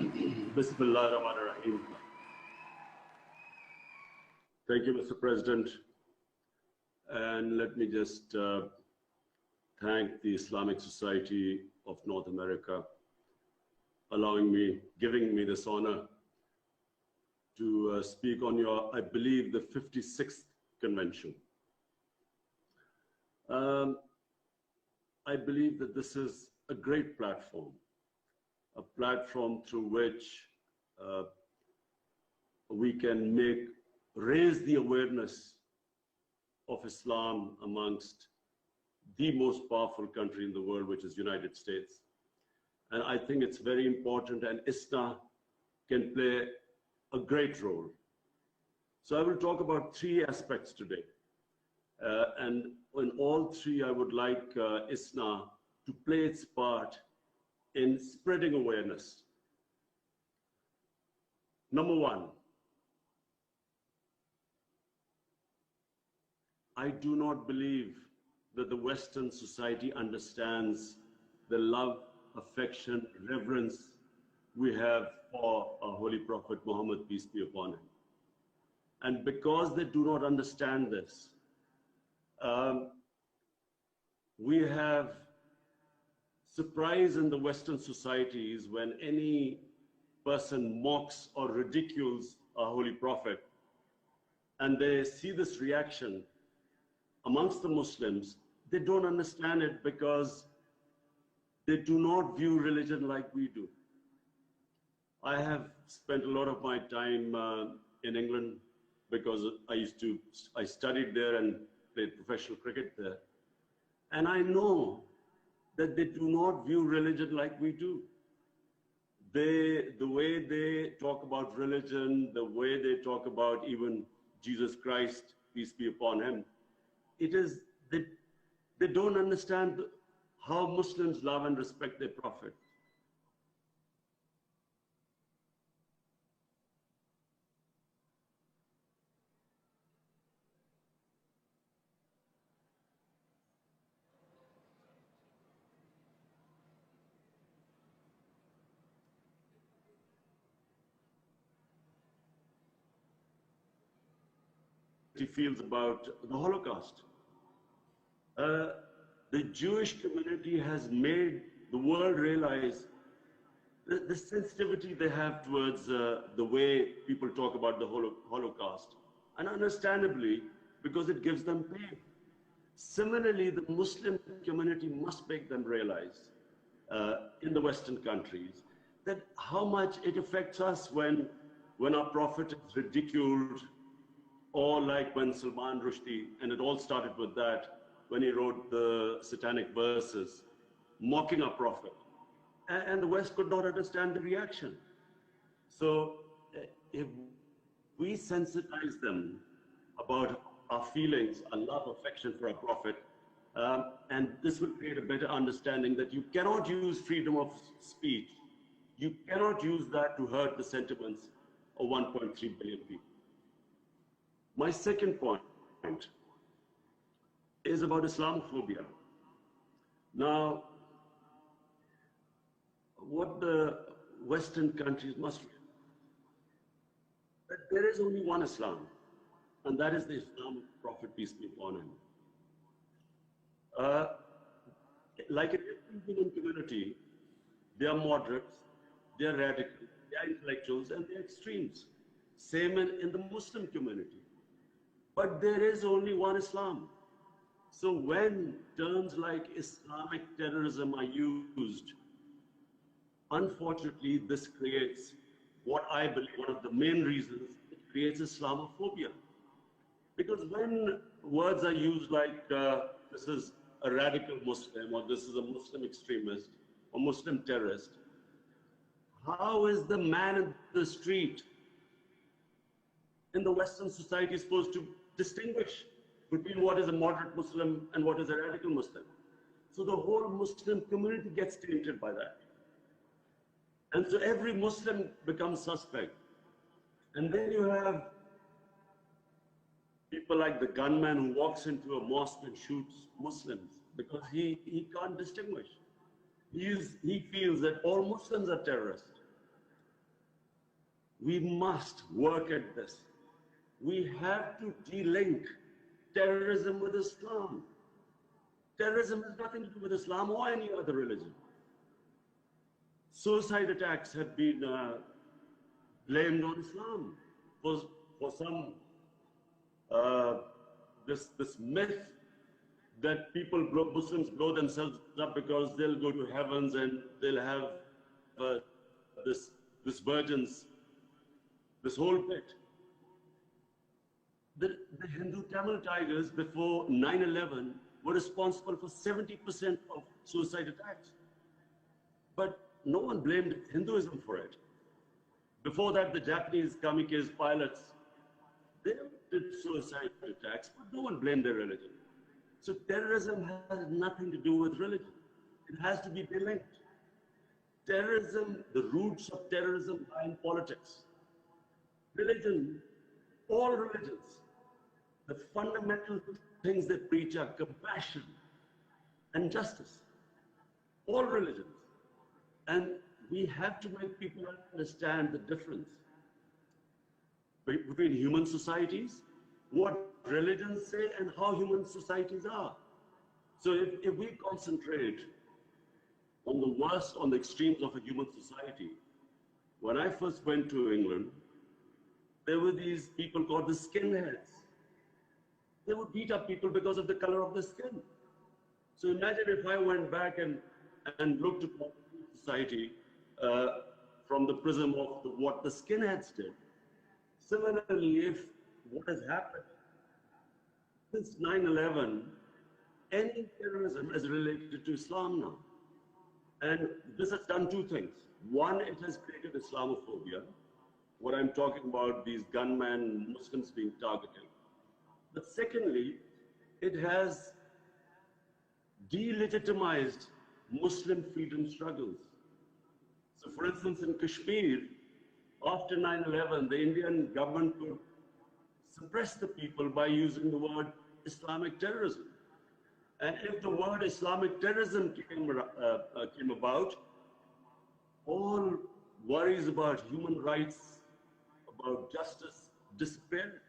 Bismillah ar-Rahman ar-Rahim. Thank you, Mr. President. And let me just thank the Islamic Society of North America giving me this honor to speak on your, I believe, the 56th convention. I believe that this is a great platform, a platform through which we can raise the awareness of Islam amongst the most powerful country in the world, which is United States. And I think it's very important, and ISNA can play a great role. So I will talk about three aspects today. And in all three, I would like ISNA to play its part in spreading awareness. Number one, I do not believe that the Western society understands the love, affection, reverence we have for our Holy Prophet Muhammad, peace be upon him. And because they do not understand this, we have surprise in the Western societies when any person mocks or ridicules our Holy Prophet, and they see this reaction amongst the Muslims. They don't understand it because they do not view religion like we do. I have spent a lot of my time in England because I studied there and played professional cricket there. And I know that they do not view religion like we do. The way they talk about religion, the way they talk about even Jesus Christ, peace be upon him, it is, they don't understand how Muslims love and respect their Prophet. He feels about the Holocaust. The Jewish community has made the world realize the sensitivity they have towards the way people talk about the Holocaust, and understandably, because it gives them pain. Similarly, the Muslim community must make them realize in the Western countries that how much it affects us when our Prophet is ridiculed, or like when Salman Rushdie, and it all started with that, when he wrote the satanic verses, mocking our Prophet. And the West could not understand the reaction. So if we sensitize them about our feelings, our love, affection for our Prophet, and this will create a better understanding that you cannot use freedom of speech. You cannot use that to hurt the sentiments of 1.3 billion people. My second point is about Islamophobia. Now, what the Western countries must realize, that there is only one Islam, and that is the Islam of Prophet, peace be upon him. Like in every human community, they are moderates, they are radicals, they are intellectuals, and they are extremes. Same in the Muslim community. But there is only one Islam. So when terms like Islamic terrorism are used, unfortunately, this creates what I believe one of the main reasons it creates Islamophobia. Because when words are used like this is a radical Muslim, or this is a Muslim extremist, or Muslim terrorist, how is the man in the street in the Western society supposed to distinguish between what is a moderate Muslim and what is a radical Muslim? So the whole Muslim community gets tainted by that. And so every Muslim becomes suspect. And then you have people like the gunman who walks into a mosque and shoots Muslims because he can't distinguish. He feels that all Muslims are terrorists. We must work at this. We have to de-link terrorism with Islam. Terrorism has nothing to do with Islam or any other religion. Suicide attacks have been blamed on Islam for some this myth that Muslims blow themselves up because they'll go to heavens and they'll have this virgins, this whole pit. The Hindu Tamil Tigers before 9/11 were responsible for 70% of suicide attacks. But no one blamed Hinduism for it. Before that, the Japanese kamikaze pilots, they did suicide attacks, but no one blamed their religion. So terrorism has nothing to do with religion. It has to be delinked. Terrorism, the roots of terrorism are in politics. Religion, all religions, the fundamental things they preach are compassion and justice. All religions. And we have to make people understand the difference between human societies, what religions say, and how human societies are. So if we concentrate on the worst, on the extremes of a human society, when I first went to England, there were these people called the skinheads. They would beat up people because of the color of the skin. So imagine if I went back and looked at society from the prism of what the skinheads did. Similarly, if what has happened since 9/11, any terrorism is related to Islam now. And this has done two things. One, it has created Islamophobia. What I'm talking about, these gunmen, Muslims being targeted. But secondly, it has delegitimized Muslim freedom struggles. So for instance, in Kashmir, after 9/11, the Indian government could suppress the people by using the word Islamic terrorism. And if the word Islamic terrorism came about, all worries about human rights, about justice disappeared.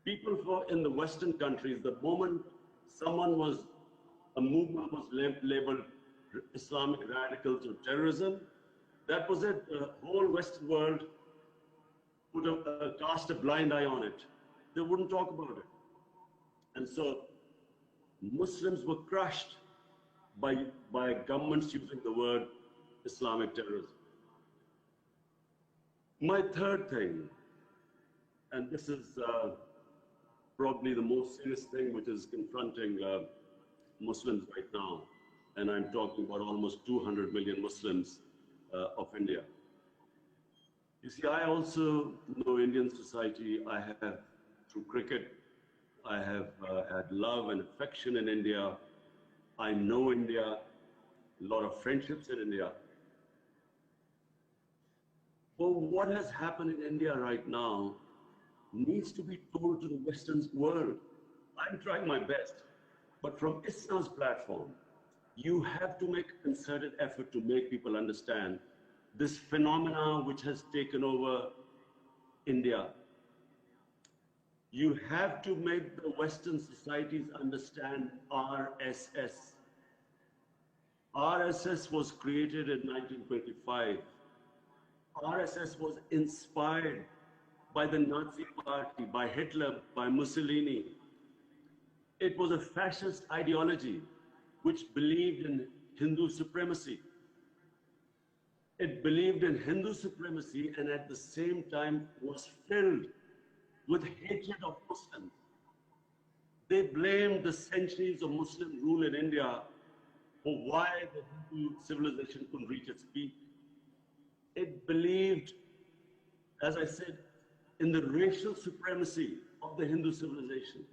People in the Western countries, the moment a movement was labeled Islamic radicals or terrorism, that was it. The whole Western world would cast a blind eye on it. They wouldn't talk about it. And so Muslims were crushed by governments using the word Islamic terrorism. My third thing, and this is probably the most serious thing which is confronting Muslims right now, and I'm talking about almost 200 million Muslims of India. You see, I also know Indian society. I have, through cricket, I have had love and affection in India. I know India, a lot of friendships in India. Well, what has happened in India right now needs to be told to the Western world. I'm trying my best, but from Islam's platform, you have to make a concerted effort to make people understand this phenomena which has taken over India. You have to make the Western societies understand RSS. RSS was created in 1925. RSS was inspired by the Nazi Party, by Hitler, by Mussolini. It was a fascist ideology which believed in Hindu supremacy. It believed in Hindu supremacy and at the same time was filled with hatred of Muslims. They blamed the centuries of Muslim rule in India for why the Hindu civilization couldn't reach its peak. It believed, as I said, in the racial supremacy of the Hindu civilization.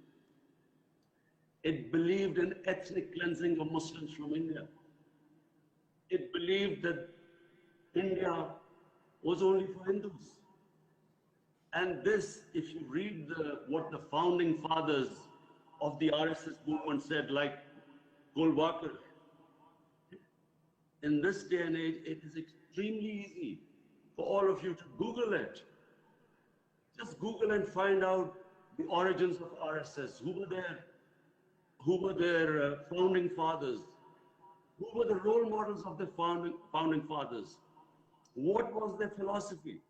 It believed in ethnic cleansing of Muslims from India. It believed that India was only for Hindus. And this, if you read what the founding fathers of the RSS movement said, like in this day and age, it is extremely easy for all of you to Google it. Just Google and find out the origins of RSS. Who were their founding fathers? Who were the role models of the founding fathers? What was their philosophy?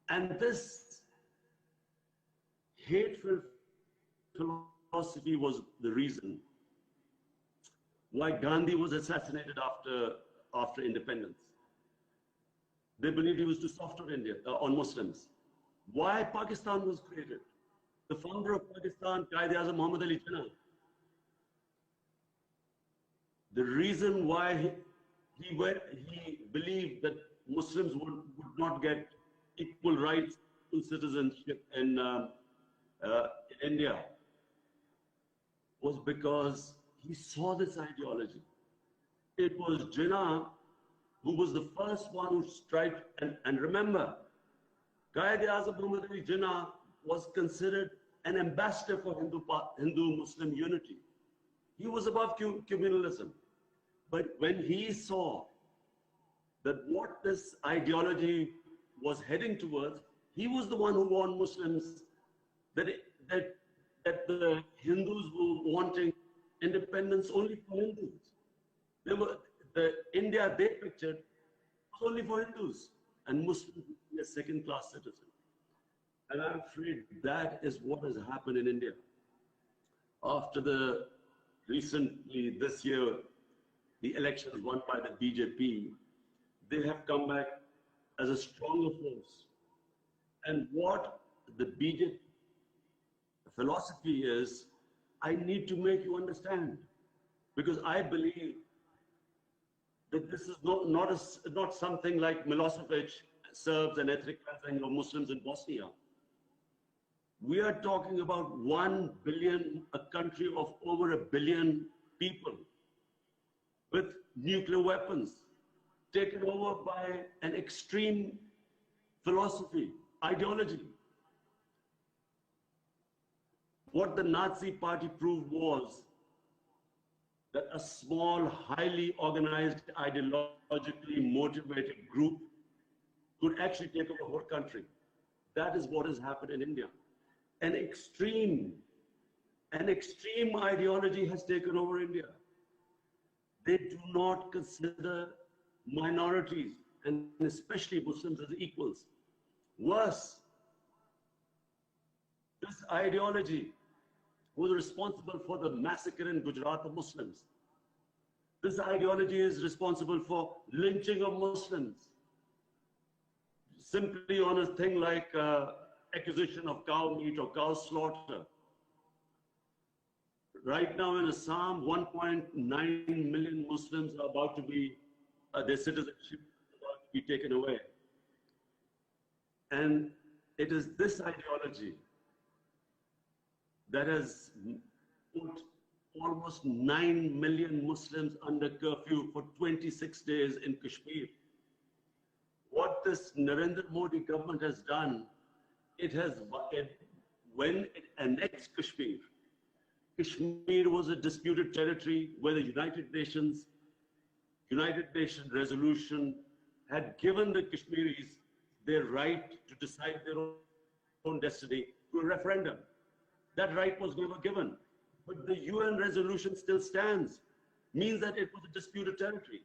And this hateful philosophy was the reason why Gandhi was assassinated after independence. They believed he was too soft on India, on Muslims. Why Pakistan was created? The founder of Pakistan, Quaid-e-Azam Muhammad Ali Jinnah. The reason why he believed that Muslims would not get equal rights to citizenship in India was because he saw this ideology. It was Jinnah who was the first one who tried, and remember, Quaid-e-Azam Muhammad Ali Jinnah was considered an ambassador for Hindu-Muslim unity. He was above communalism. But when he saw that what this ideology was heading towards, he was the one who warned Muslims that the Hindus were wanting independence only for Hindus. The India they pictured was only for Hindus, and Muslims were a second-class citizen. And I'm afraid that is what has happened in India. After recently this year, the elections won by the BJP, they have come back as a stronger force. And what the BJP philosophy is, I need to make you understand, because I believe that this is not something like Milosevic, Serbs and ethnic cleansing of Muslims in Bosnia. We are talking about 1 billion, a country of over 1 billion people with nuclear weapons, taken over by an extreme philosophy, ideology. What the Nazi party proved was that a small, highly organized, ideologically motivated group could actually take over the whole country. That is what has happened in India. An extreme ideology has taken over India. They do not consider minorities, and especially Muslims, as equals. Worse, this ideology was responsible for the massacre in Gujarat of Muslims. This ideology is responsible for lynching of Muslims, simply on a thing like acquisition of cow meat or cow slaughter. Right now in Assam, 1.9 million Muslims are about to be, their citizenship is about to be taken away. And it is this ideology that has put almost 9 million Muslims under curfew for 26 days in Kashmir. What this Narendra Modi government has done, when it annexed Kashmir, Kashmir was a disputed territory where the United Nations resolution had given the Kashmiris their right to decide their own destiny through a referendum. That right was never given. But the UN resolution still stands, means that it was a disputed territory.